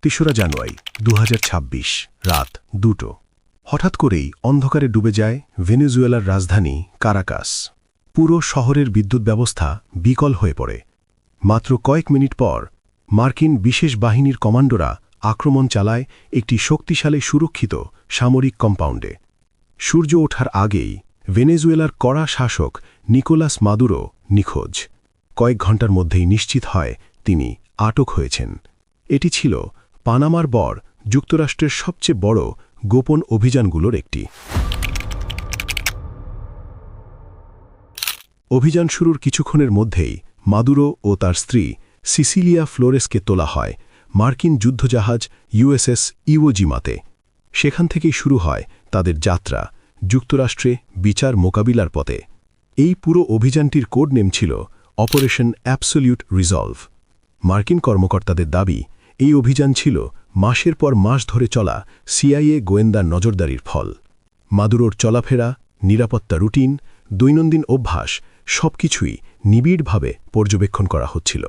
৩রা জানুয়ারি ২০২৬ রাত ২টো। হঠাৎ করেই অন্ধকারে ডুবে যায় ভেনেজুয়েলার রাজধানী কারাকাস। পুরো শহরের বিদ্যুৎ ব্যবস্থা বিকল হয়ে পড়ে। মাত্র কয়েক মিনিট পর মার্কিন বিশেষ বাহিনীর কমান্ডোরা আক্রমণ চালায় একটি শক্তিশালী সুরক্ষিত সামরিক কম্পাউন্ডে। সূর্য ওঠার আগেই ভেনেজুয়েলার কড়া শাসক নিকোলাস মাদুরো নিখোঁজ। কয়েক ঘণ্টার মধ্যেই নিশ্চিত হয় তিনি আটক হয়েছেন। এটি ছিল পানামার পর যুক্তরাষ্ট্রের সবচেয়ে বড় গোপন অভিযানগুলোর একটি। অভিযান শুরুর কিছুক্ষণের মধ্যেই মাদুরো ও তার স্ত্রী সিসিলিয়া ফ্লোরেসকে তোলা হয় মার্কিন যুদ্ধজাহাজ ইউএসএস ইও জিমাতে। সেখান থেকেই শুরু হয় তাদের যাত্রা যুক্তরাষ্ট্রে বিচার মোকাবিলার পথে। এই পুরো অভিযানটির কোড নেম ছিল অপারেশন অ্যাবসোলিউট রিজলভ। মার্কিন কর্মকর্তাদের দাবি, এই অভিযান ছিল মাসের পর মাস ধরে চলা সিআইএ গোয়েন্দা নজরদারির ফল। মাদুরোর চলাফেরা, নিরাপত্তা রুটিন, দৈনন্দিন অভ্যাস সবকিছুই নিবিড়ভাবে পর্যবেক্ষণ করা হচ্ছিল।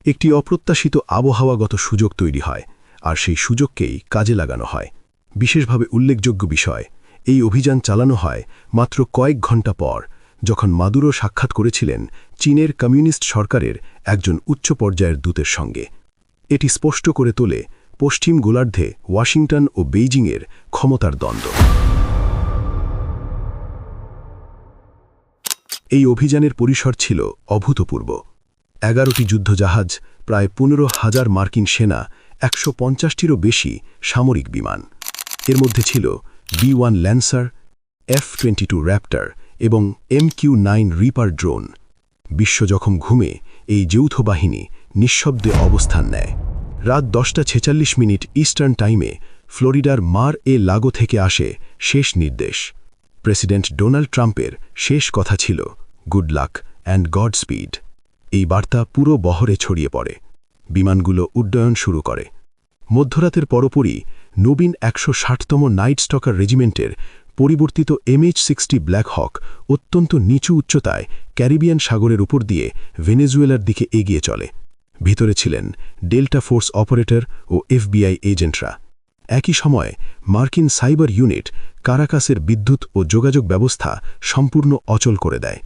একটি অপ্রত্যাশিত আবহাওয়াগত সুযোগ তৈরি হয়, আর সেই সুযোগকেই কাজে লাগানো হয়। বিশেষভাবে উল্লেখযোগ্য বিষয়, এই অভিযান চালানো হয় মাত্র কয়েক ঘণ্টা পর, যখন মাদুরো সাক্ষাৎ করেছিলেন চীনের কমিউনিস্ট সরকারের একজন উচ্চ পর্যায়ের দূতের সঙ্গে। এটি স্পষ্ট করে তোলে পশ্চিম গোলার্ধে ওয়াশিংটন ও বেইজিংয়ের ক্ষমতার দ্বন্দ্ব। এই অভিযানের পরিসর ছিল অভূতপূর্ব। 11টি যুদ্ধজাহাজ, প্রায় 15,000 মার্কিন সেনা, 150টিরও বেশি সামরিক বিমান। এর মধ্যে ছিল B-1 ল্যান্সার, F-22 র্যাপ্টর এবং MQ-9 রিপার ড্রোন। বিশ্ব যখন ঘুমে, এই যৌথ বাহিনী নিঃশব্দে অবস্থান নেয়। রাত 10:46 ইস্টার্ন টাইমে ফ্লোরিডার মার-এ-লাগো থেকে আসে শেষ নির্দেশ। প্রেসিডেন্ট ডোনাল্ড ট্রাম্পের শেষ কথা ছিল, good luck and god speed. এই বার্তা পুরো বহরে ছড়িয়ে পড়ে। বিমানগুলো উড্ডয়ন শুরু করে। মধ্যরাতের পরপরই নবীন 160তম নাইট স্টকার রেজিমেন্টের পরিবর্তিত MH-60 ব্ল্যাক হক অত্যন্ত নিচু উচ্চতায় ক্যারিবিয়ান সাগরের উপর দিয়ে ভেনেজুয়েলার দিকে এগিয়ে চলে। ভিতরে ছিলেন ডেল্টা ফোর্স অপারেটর ও FBI এজেন্টরা। একই সময়ে মার্কিন সাইবার ইউনিট কারাকাসের বিদ্যুৎ ও যোগাযোগ ব্যবস্থা সম্পূর্ণ অচল করে দেয়।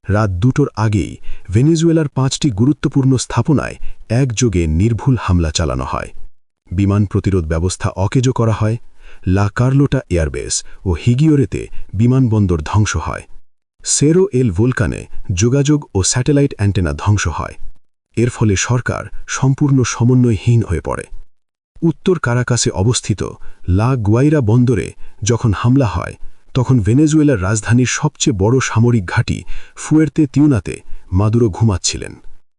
রাত 2টোর আগেই ভেনেজুয়েলার 5টি গুরুত্বপূর্ণ স্থাপনায় একযোগে নির্ভুল হামলা চালানো হয়। বিমান প্রতিরোধ ব্যবস্থা অকেজো করা হয়। লা কার্লোটা এয়ারবেস ও হিগিওরেতে বিমানবন্দর ধ্বংস হয়। সেরো এল ভোলকানে যোগাযোগ ও স্যাটেলাইট অ্যান্টেনা ধ্বংস হয়। এর ফলে সরকার সম্পূর্ণ সমন্বয়হীন হয়ে পড়ে। উত্তর কারাকাসে অবস্থিত লা গুয়াইরা বন্দরে যখন হামলা হয়, তখন ভেনেজুয়েলার রাজধানীর সবচেয়ে বড় সামরিক ঘাঁটি ফুয়ের্তে তিউনাতে মাদুরো ঘুমাচ্ছিলেন।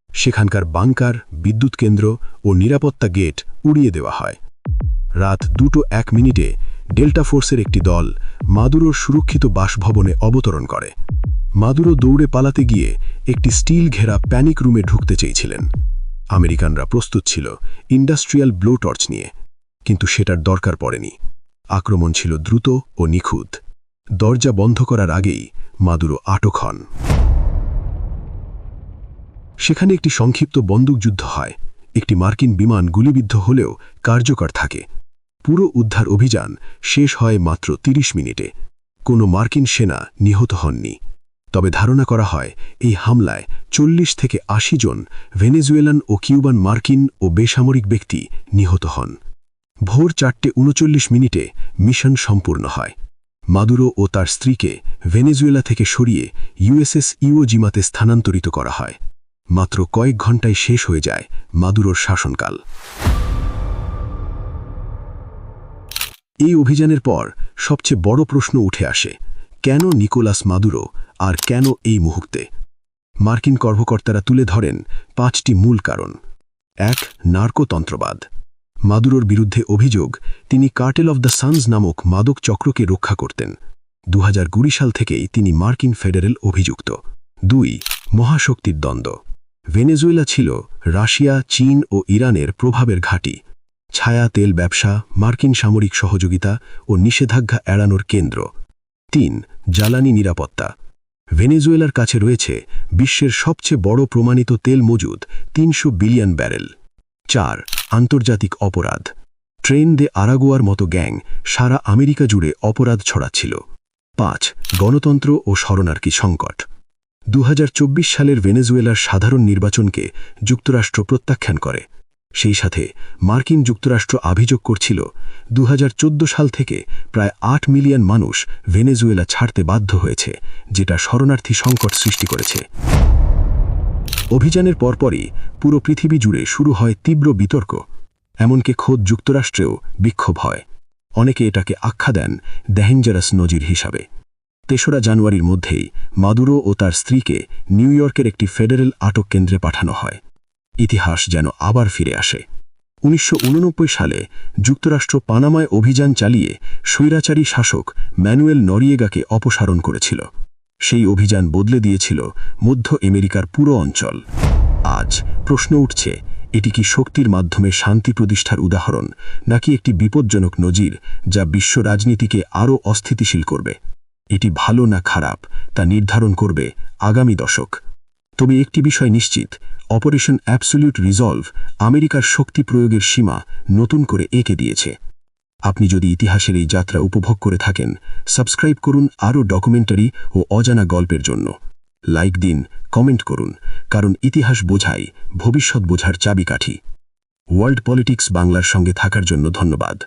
সেখানকার বাংকার, বিদ্যুৎ কেন্দ্র ও নিরাপত্তা গেট উড়িয়ে দেওয়া হয়। রাত 2:01 ডেল্টা ফোর্সের একটি দল মাদুরোর সুরক্ষিত বাসভবনে অবতরণ করে। মাদুরো দৌড়ে পালাতে গিয়ে একটি স্টিল ঘেরা প্যানিক রুমে ঢুকতে চেয়েছিলেন। আমেরিকানরা প্রস্তুত ছিল ইন্ডাস্ট্রিয়াল ব্লো টর্চ নিয়ে, কিন্তু সেটার দরকার পড়েনি। আক্রমণ ছিল দ্রুত ও নিখুঁত। দরজা বন্ধ করার আগেই মাদুরো আটক হন। সেখানে একটি সংক্ষিপ্ত বন্দুকযুদ্ধ হয়। একটি মার্কিন বিমান গুলিবিদ্ধ হলেও কার্যকর থাকে। পুরো উদ্ধার অভিযান শেষ হয় মাত্র 30 মিনিটে। কোনো মার্কিন সেনা নিহত হননি। তবে ধারণা করা হয় এই হামলায় 40 থেকে 80 জন ভেনেজুয়েলান ও কিউবান মার্কিন ও বেসামরিক ব্যক্তি নিহত হন। ভোর 4:39 মিশন সম্পূর্ণ হয়। মাদুরো ও তার স্ত্রীকে ভেনেজুয়েলা থেকে সরিয়ে ইউএসএস ইও জিমাতে স্থানান্তরিত করা হয়। মাত্র কয়েক ঘণ্টায় শেষ হয়ে যায় মাদুরোর শাসনকাল। এই অভিযানের পর সবচেয়ে বড় প্রশ্ন উঠে আসে, কেন নিকোলাস মাদুরো, আর কেন এই মুহূর্তে? মার্কিন কর্মকর্তারা তুলে ধরেন 5টি মূল কারণ। 1. নার্কোতন্ত্রবাদ। মাদুরোর বিরুদ্ধে অভিযোগ, তিনি কার্টেল অফ দ্য সানস নামক মাদক চক্রকে রক্ষা করতেন। 2020 সাল থেকেই তিনি মার্কিন ফেডারেল অভিযুক্ত। 2. মহাশক্তির দ্বন্দ্ব। ভেনেজুয়েলা ছিল রাশিয়া, চীন ও ইরানের প্রভাবের ঘাঁটি। ছায়া তেল ব্যবসা, মার্কিন সামরিক সহযোগিতা ও নিষেধাজ্ঞা এড়ানোর কেন্দ্র। 3. জ্বালানি নিরাপত্তা। ভেনেজুয়েলার কাছে রয়েছে বিশ্বের সবচেয়ে বড় প্রমাণিত তেল মজুদ 300 বিলিয়ন ব্যারেল। 4. আন্তর্জাতিক অপরাধ। ট্রেন দে আরাগুয়ার মতো গ্যাং সারা আমেরিকা জুড়ে অপরাধ ছড়াচ্ছিল। 5. গণতন্ত্র ও শরণার্থী সংকট। 2024 সালের ভেনেজুয়েলার সাধারণ নির্বাচনকে যুক্তরাষ্ট্র প্রত্যাখ্যান করে। সেই সাথে মার্কিন যুক্তরাষ্ট্র অভিযোগ করছিল 2014 সাল থেকে প্রায় 8 মিলিয়ন মানুষ ভেনেজুয়েলা ছাড়তে বাধ্য হয়েছে, যেটা শরণার্থী সংকট সৃষ্টি করেছে। অভিযানের পরপরই পুরো পৃথিবী জুড়ে শুরু হয় তীব্র বিতর্ক, এমনকি খোদ যুক্তরাষ্ট্রেও বিক্ষোভ হয়। অনেকে এটাকে আখ্যা দেন ডেঞ্জারাস নজির হিসাবে। 3রা জানুয়ারির মধ্যেই মাদুরো ও তার স্ত্রীকে নিউ ইয়র্কের একটি ফেডারেল আটক কেন্দ্রে পাঠানো হয়। ইতিহাস যেন আবার ফিরে আসে। 1989 সালে যুক্তরাষ্ট্র পানামায় অভিযান চালিয়ে স্বৈরাচারী শাসক ম্যানুয়েল নরিয়েগাকে অপসারণ করেছিল। সেই অভিযান বদলে দিয়েছিল মধ্য আমেরিকার পুরো অঞ্চল। আজ প্রশ্ন উঠছে, এটি কি শক্তির মাধ্যমে শান্তি প্রতিষ্ঠার উদাহরণ, নাকি একটি বিপজ্জনক নজির যা বিশ্ব রাজনীতিকে আরও অস্থিতিশীল করবে? এটি ভালো না খারাপ তা নির্ধারণ করবে আগামী দশক। তবে একটি বিষয় নিশ্চিত, অপারেশন অ্যাবসলিউট রিজলভ আমেরিকার শক্তি প্রয়োগের সীমা নতুন করে এঁকে দিয়েছে। আপনি যদি ইতিহাসের এই যাত্রা উপভোগ করে থাকেন, সাবস্ক্রাইব করুন আরও ডকুমেন্টারি ও অজানা গল্পের জন্য। লাইক দিন, কমেন্ট করুন, কারণ ইতিহাস বোঝাই ভবিষ্যৎ বোঝার চাবিকাঠি। ওয়ার্ল্ড পলিটিক্স বাংলার সঙ্গে থাকার জন্য ধন্যবাদ।